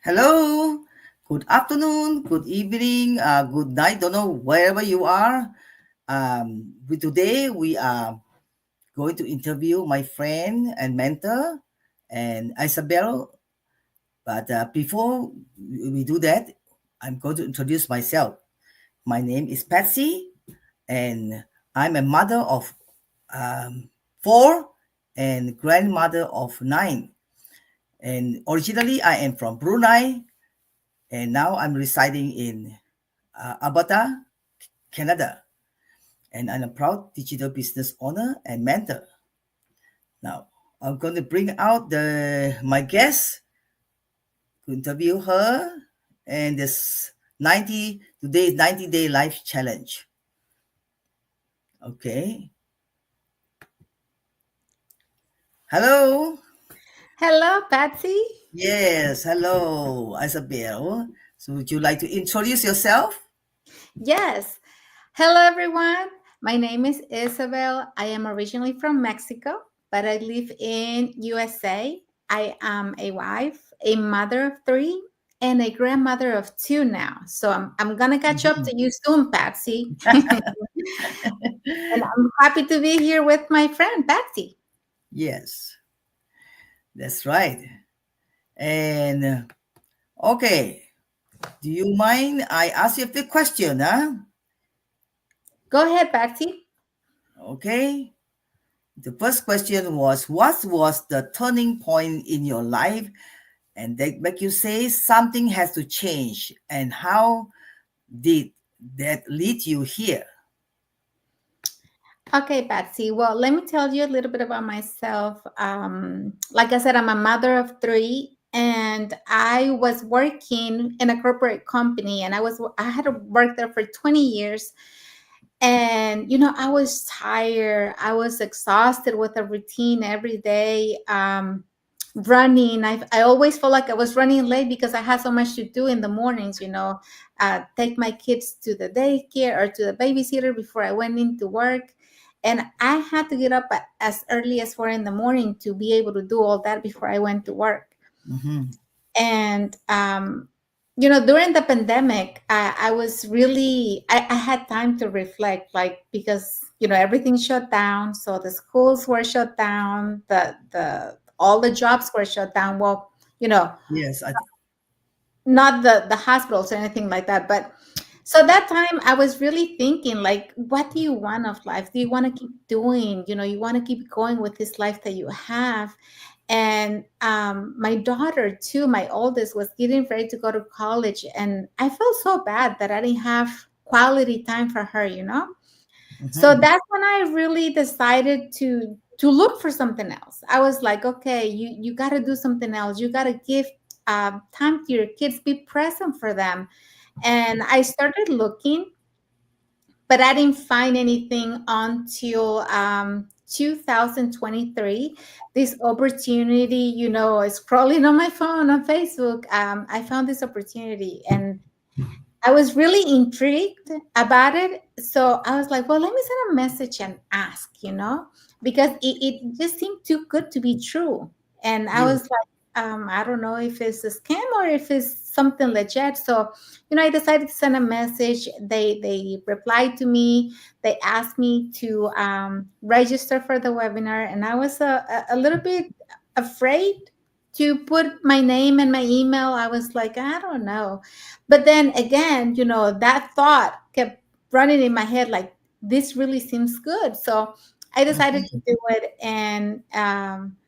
Hello, good afternoon, good evening, good night. Don't know wherever you are. Today we are going to interview my friend and mentor and Isabel. But before we do that, I'm going to introduce myself. My name is Patsy, and I'm a mother of four and grandmother of nine. And originally, I am from Brunei, and now I'm residing in Alberta, Canada, and I'm a proud digital business owner and mentor. Now, I'm going to bring out the my guest to interview her, and this 90 life challenge. Okay, hello. Hello, Patsy. Yes, hello, Isabel. So, would you like to introduce yourself? Yes. Hello, everyone. My name is Isabel. I am originally from Mexico, but I live in USA. I am a wife, a mother of three, and a grandmother of two now. So I'm going to catch up Mhm. to you soon, Patsy. And I'm happy to be here with my friend, Patsy. Yes, that's right. And okay, do you mind I ask you a few questions, huh? Go ahead, Patsy. Okay. The first question was, what was the turning point in your life and that make you say something has to change, and how did that lead you here? Okay, Patsy. Well, let me tell you a little bit about myself. Like I said, I'm a mother of three, and I was working in a corporate company, and I had to work there for 20 years. And I was tired. I was exhausted with a routine every day. Running, I always felt like I was running late because I had so much to do in the mornings. Take my kids to the daycare or to the babysitter before I went into work, and I had to get up as early as 4 in the morning to be able to do all that before I went to work. Mm-hmm. And during the pandemic, I was really I had time to reflect, like, because everything shut down, so the schools were shut down, the all the jobs were shut down. Well, Yes, not the hospitals or anything like that, but so that time I was really thinking, like, what do you want of life? Do you want to keep doing, you want to keep going with this life that you have? And my daughter too, my oldest, was getting ready to go to college, and I felt so bad that I didn't have quality time for her. So mm-hmm. that's when I really decided to look for something else. I was like, okay, you got to do something else. You got to give time to your kids, be present for them. And I started looking, but I didn't find anything until 2023. This opportunity, scrolling on my phone on Facebook, I found this opportunity, and I was really intrigued about it. So I was like, well, let me send a message and ask, because it just seemed too good to be true. And I Yes. was like, I don't know if it's a scam or if it's something legit. So, I decided to send a message. They replied to me. They asked me to register for the webinar, and I was a little bit afraid to put my name and my email. I was like, I don't know. But then again, that thought kept running in my head, like, this really seems good. So I decided to Mhm. do it, and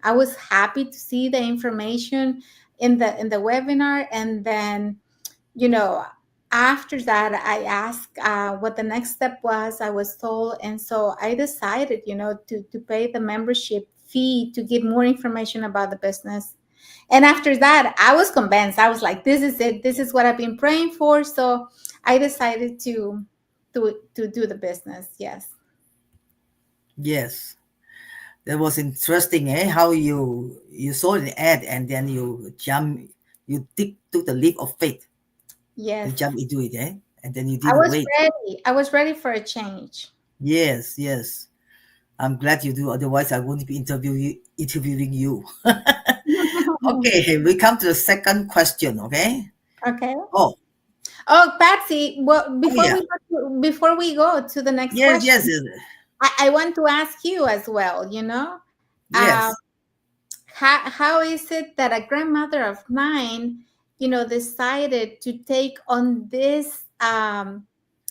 I was happy to see the information in the webinar. And then, you know, after that, I asked what the next step was. I was told, and so I decided, to pay the membership fee to get more information about the business. And after that, I was convinced. I was like, this is it. This is what I've been praying for. So I decided to do the business. Yes. Yes, that was interesting, eh? How you saw an ad and then took the leap of faith and Yes. jump into it, eh? And then you I didn't was wait. ready. I was ready for a change. Yes, yes. I'm glad you do. Otherwise, I wouldn't be interviewing you. Okay, we come to the second question. Okay. Okay. Oh, Oh, Patsy, well, oh yeah. before we go to the next Yes, yes, question, yes. I want to ask you as well, um, Yes. how is it that a grandmother of nine, decided to take on this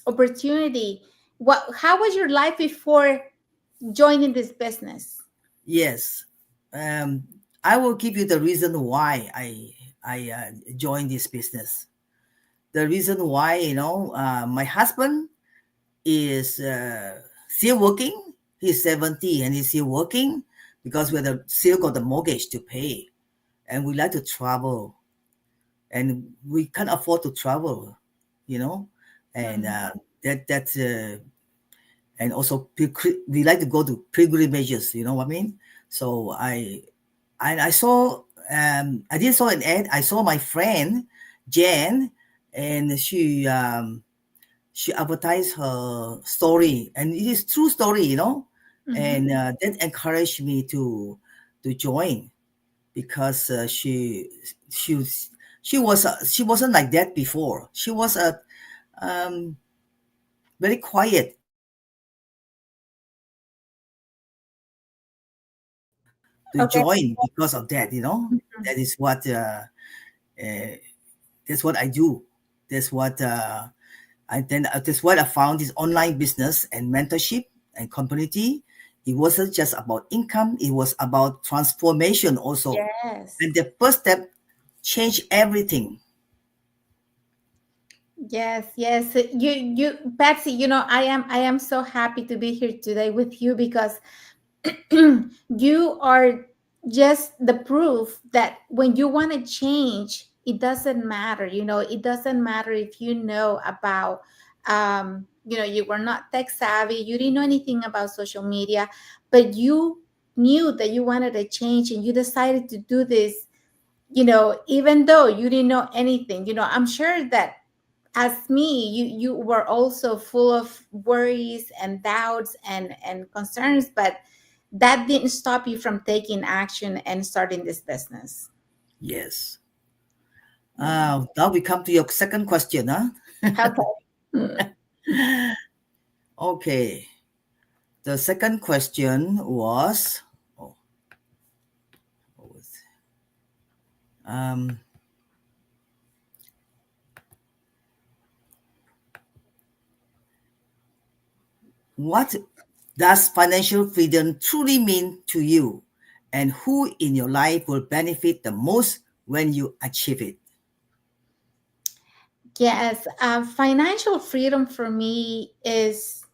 opportunity? How was your life before joining this business? Yes. Um, I will give you the reason why I joined this business. The reason why, my husband is still working. He's 70 and he's still working because still got the mortgage to pay, and we like to travel, and we can't afford to travel, you know, and Mm. that's and also we like to go to pilgrimages. You know what I mean? So I saw I did saw an ad. I saw my friend Jan, and she advertised her story, and it is true story, Mhm. and that encouraged me to join because she was she wasn't like that before. She was um, very quiet, to Okay. join because of that. That is what uh, that's what I do. That's what that's why I found this online business and mentorship and community. It wasn't just about income, it was about transformation also. Yes. And the first step changed everything. Yes, yes. Patsy, I am so happy to be here today with you because you are just the proof that when you want to change, it doesn't matter. It doesn't matter if you know about, you were not tech savvy, you didn't know anything about social media, but you knew that you wanted to change and you decided to do this, even though you didn't know anything. I'm sure that as me, you were also full of worries and doubts and concerns, but that didn't stop you from taking action and starting this business. Yes. Yeah. Now we come to your second question, huh? Okay. Mm. Okay. The second question was, oh, what was um, what does financial freedom truly mean to you, and who in your life will benefit the most when you achieve it? Yes, financial freedom for me is,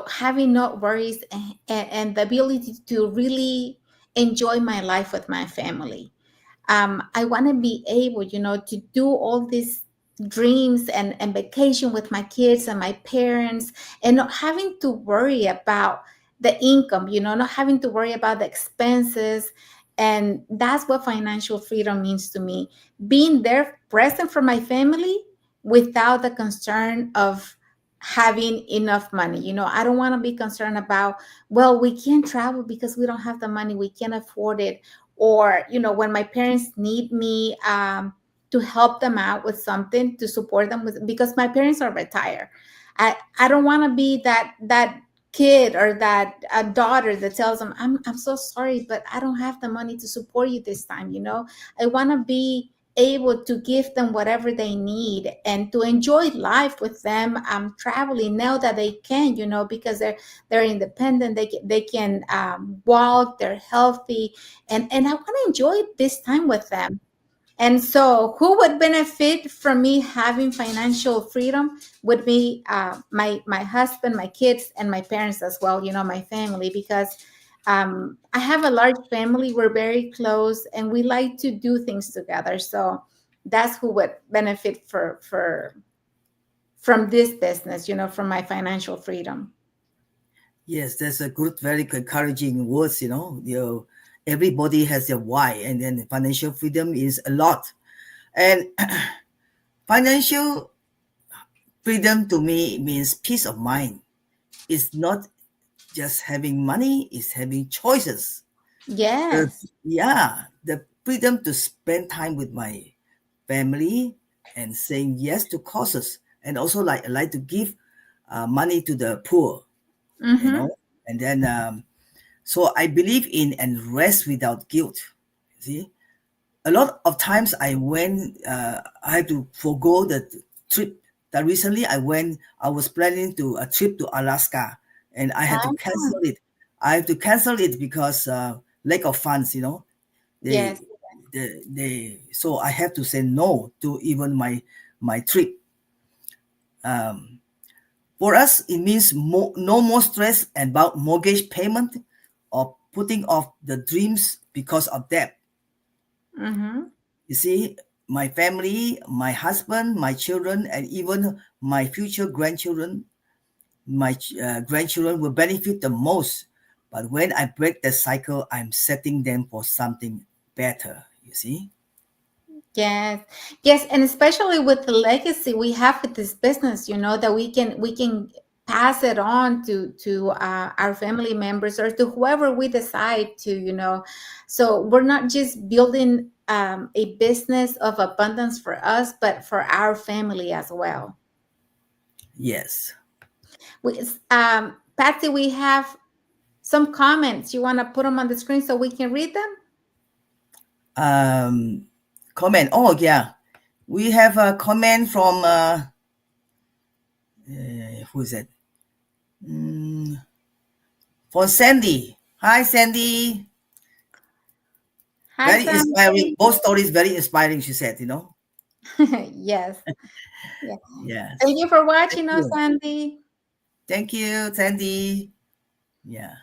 having no worries and the ability to really enjoy my life with my family. I want to be able, to do all these dreams and vacation with my kids and my parents, and not having to worry about the income, not having to worry about the expenses. And that's what financial freedom means to me: being there present for my family without the concern of having enough money. I don't want to be concerned about, well, we can't travel because we don't have the money, we can't afford it, or when my parents need me, to help them out with something, to support them with, because my parents are retired. I don't want to be that kid or that daughter that tells them, I'm so sorry, but I don't have the money to support you this time. I want to be able to give them whatever they need and to enjoy life with them, traveling now that they can, because they're independent, they can walk, they're healthy, and I want to enjoy this time with them. And so, who would benefit from me having financial freedom would be my husband, my kids, and my parents as well. My family, because I have a large family. We're very close, and we like to do things together. So that's who would benefit for from this business. From my financial freedom. Yes, that's a good, very encouraging words. Everybody has their why, and then financial freedom is a lot. And financial freedom to me means peace of mind. It's not just having money; it's having choices. Yes. Yeah, the freedom to spend time with my family and saying yes to causes, and also like I like to give money to the poor, you Mm-hmm. know. And then so I believe in and rest without guilt. See, a lot of times I had to forego the trip. That recently I was planning to a trip to Alaska, and I had to Ah, cancel it. I have to cancel it because lack of funds, they yes. so I have to say no to even my trip. For us it means no more stress about mortgage payment or putting off the dreams because of debt. Mm-hmm. You see, my family, my husband, my children, and even my future grandchildren, my grandchildren will benefit the most. But when I break the cycle, I'm setting them for something better. You see? Yes, yes, and especially with the legacy we have with this business, that we can pass it on to our family members or to whoever we decide to. So we're not just building a business of abundance for us, but for our family as well. Yes. Patsy, we have some comments. You want to put them on the screen so we can read them? Um, Comment. Oh yeah, we have a comment from who is it? Mm, for Sandy. Hi, Sandy. Hi, Very inspiring. Sandy. Both stories very inspiring. She said, Yes. Yeah. Thank Yes. you for Thank watching us, you. Sandy. Thank you, Sandy. Yeah.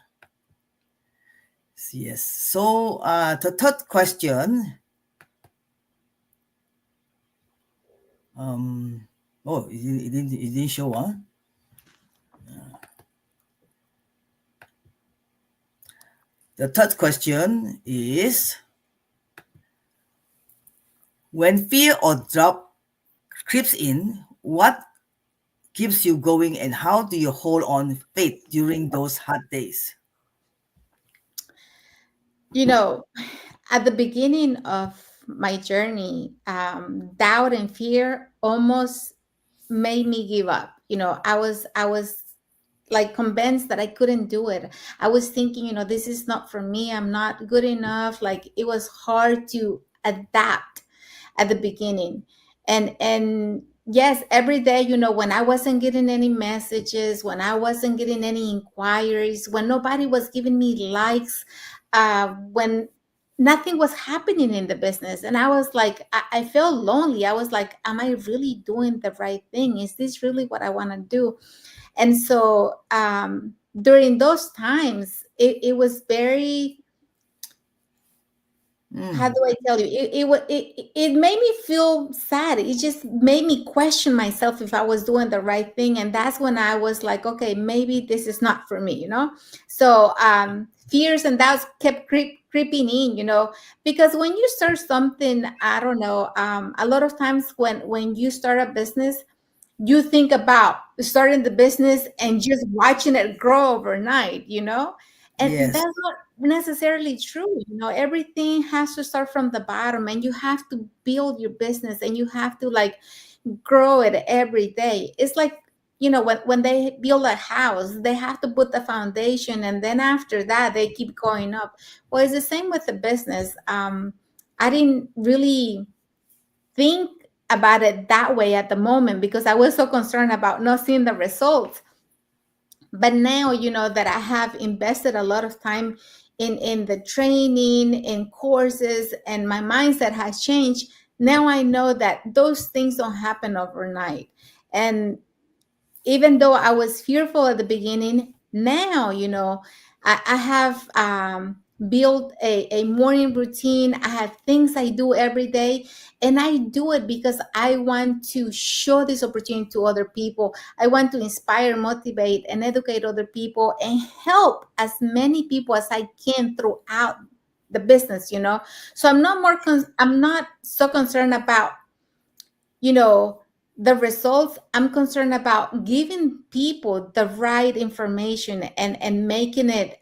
Yes. So the third question. Um. Oh, it didn't show. Huh? The third question is when fear or doubt creeps in, what keeps you going, and how do you hold on faith during those hard days? You know, at the beginning of my journey, doubt and fear almost made me give up. I was like convinced that I couldn't do it. I was thinking, this is not for me. I'm not good enough. Like it was hard to adapt at the beginning. And yes, every day, when I wasn't getting any messages, when I wasn't getting any inquiries, when nobody was giving me likes, when nothing was happening in the business, and I was like, I felt lonely. I was like, am I really doing the right thing? Is this really what I want to do? And so during those times, it was very, how do Mm, I tell you? It made me feel sad. It just made me question myself if I was doing the right thing. And that's when I was like, okay, maybe this is not for me. So fears and doubts kept creeping in, because when you start something, I don't know, a lot of times when you start a business, you think about starting the business and just watching it grow overnight. And yes. that's not necessarily true. Everything has to start from the bottom, and you have to build your business, and you have to like grow it every day. It's like, when they build a house, they have to put the foundation, and then after that they keep going up. Well, it's the same with the business. I didn't really think about it that way at the moment because I was so concerned about not seeing the results. But now, that I have invested a lot of time in the training, in courses, and my mindset has changed. Now I know that those things don't happen overnight. And even though I was fearful at the beginning, now, I have built a morning routine. I have things I do every day, and I do it because I want to show this opportunity to other people. I want to inspire, motivate, and educate other people and help as many people as I can throughout the business. So I'm not so concerned about you know the results. I'm concerned about giving people the right information and making it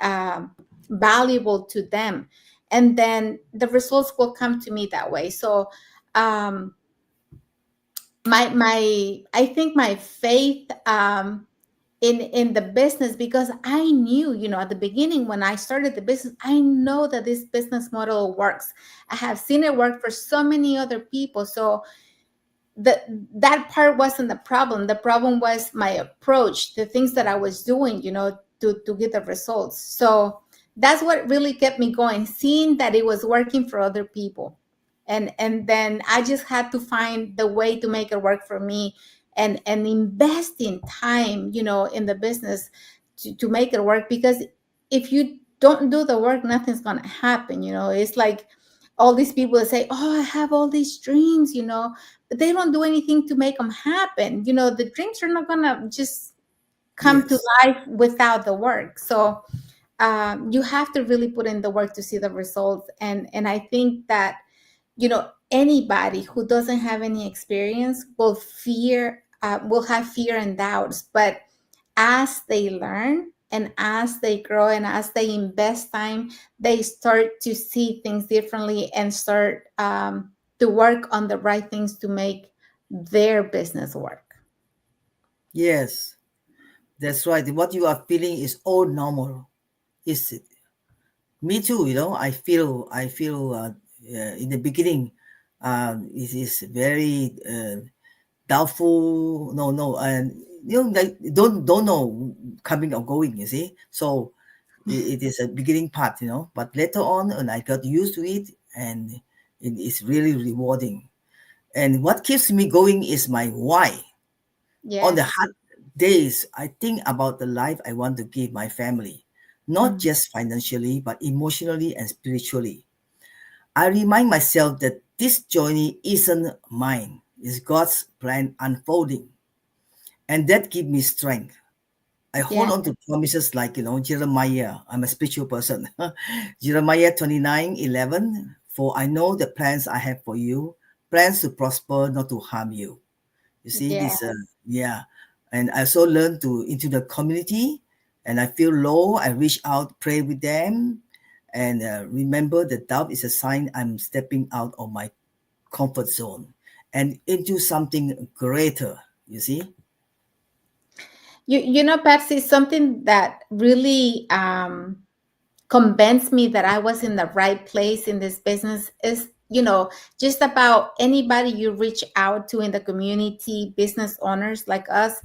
valuable to them. and then the results will come to me that way. So um my I think my faith in the business, because I knew, at the beginning when I started the business, I know that this business model works. I have seen it work for so many other people. So the that part wasn't the problem. The problem was my approach, the things that I was doing, to get the results. So that's what really kept me going, seeing that it was working for other people. And then I just had to find the way to make it work for me, and invest in time, in the business to make it work. Because if you don't do the work, nothing's gonna happen. It's like all these people that say, oh, I have all these dreams, but they don't do anything to make them happen. The dreams are not gonna just come to Yes. life without the work. So you have to really put in the work to see the results. And I think that, anybody who doesn't have any experience will have fear and doubts. But as they learn and as they grow and as they invest time, they start to see things differently and start to work on the right things to make their business work. Yes. That's right. What you are feeling is all normal. Is it? Me too. I feel in the beginning, it is very doubtful. No, no, and like don't know coming or going. You see, so it is a beginning part. But later on, and I got used to it, and it is really rewarding. And what keeps me going is my why. On the Yes. hard days, I think about the life I want to give my family, not Mm. just financially, but emotionally and spiritually. I remind myself that this journey isn't mine, it's God's plan unfolding. And that gives me strength. I hold Yeah. on to promises like, Jeremiah. I'm a spiritual person. Jeremiah 29:11. For I know the plans I have for you, plans to prosper, not to harm you. You see Yeah. this, yeah. And I also learned to into the community, and I feel low. I reach out, pray with them, and remember that doubt is a sign I'm stepping out of my comfort zone and into something greater. You see? Patsy, something that really convinced me that I was in the right place in this business is, just about anybody you reach out to in the community, business owners like us,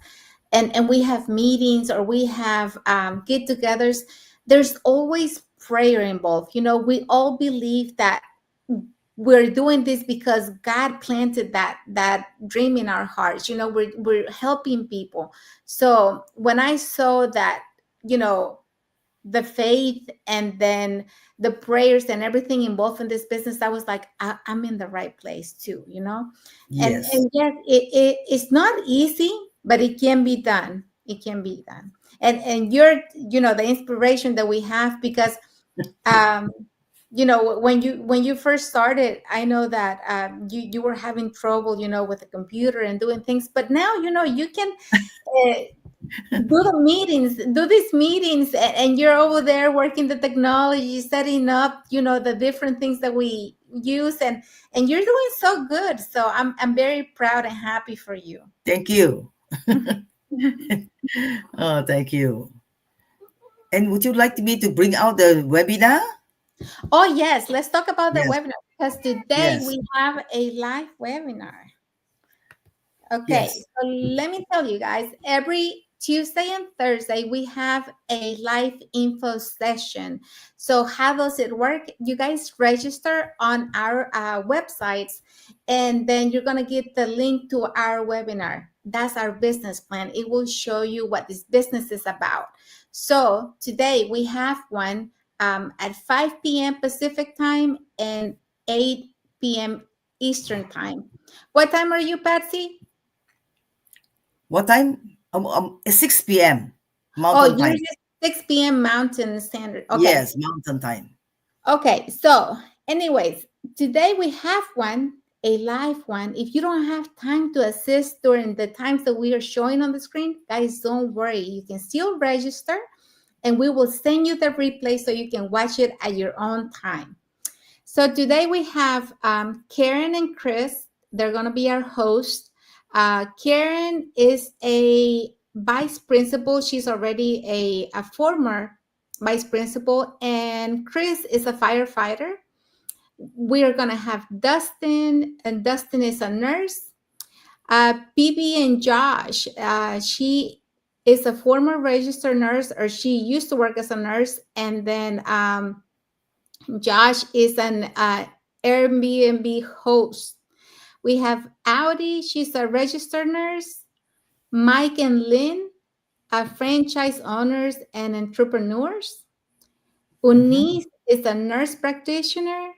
and we have meetings or we have get-togethers. There's always prayer involved. We all believe that we're doing this because God planted that dream in our hearts. We're helping people. So when I saw that, you know the faith and then the prayers and everything involved in this business, I was like, I'm in the right place too. and Yes. and yes, it's not easy, but it can be done. It can be done. And you're, the inspiration that we have, because um when you first started, I know that you were having trouble, with the computer and doing things, but now, you can uh, do these meetings, and you're over there working the technology, setting up, the different things that we use, and you're doing so good. So I'm very proud and happy for you. Thank you. Oh, thank you. And would you like me to bring out the webinar? Oh yes, let's talk about the Yes. webinar, because today Yes. we have a live webinar. Okay, Yes. so let me tell you guys, every Tuesday and Thursday, we have a live info session. So, how does it work? You guys register on our websites, and then you're going to get the link to our webinar. That's our business plan. It will show you what this business is about. So, today we have one at 5 p.m. Pacific time and 8 p.m. Eastern time. What time are you, Patsy? What time? 6 p.m. Oh, Mountain you're time. just 6 p.m. Mountain Standard. Okay. Yes, Mountain time. Okay. So, anyways, today we have a live one. If you don't have time to assist during the times that we are showing on the screen, guys, don't worry. You can still register, and we will send you the replay so you can watch it at your own time. So today we have Karen and Chris. They're going to be our hosts. Karen is a vice principal. She's already a former vice principal, and Chris is a firefighter. We are going to have Dustin, and Dustin is a nurse. Bibi and Josh, she is a former registered nurse, or she used to work as a nurse, and then Josh is an Airbnb host. We have Audi, she's a registered nurse. Mike and Lynn are franchise owners and entrepreneurs. Mm-hmm. Unice is a nurse practitioner.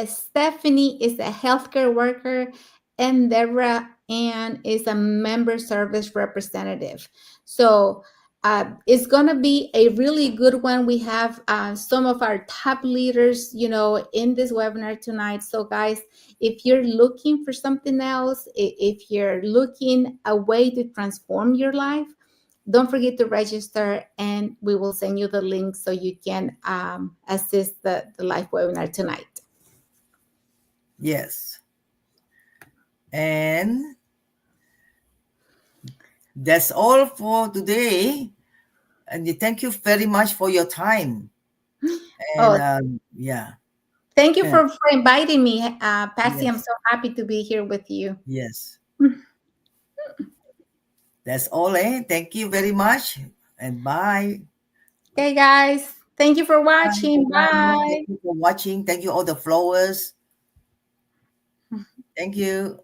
Stephanie is a healthcare worker. And Deborah Ann is a member service representative. So it's going to be a really good one. We have some of our top leaders, in this webinar tonight. So, guys, if you're looking for something else, if you're looking a way to transform your life, don't forget to register, and we will send you the link so you can assist the live webinar tonight. Yes. And that's all for today. And thank you very much for your time. And Oh, yeah, thank you for inviting me, Patsy. I'm yes, so happy to be here with you. yes. That's all, eh? Thank you very much. And bye. Okay, guys. Thank you for Bye. watching. Bye. Bye. Thank you for watching. Thank you, all the followers. Thank you.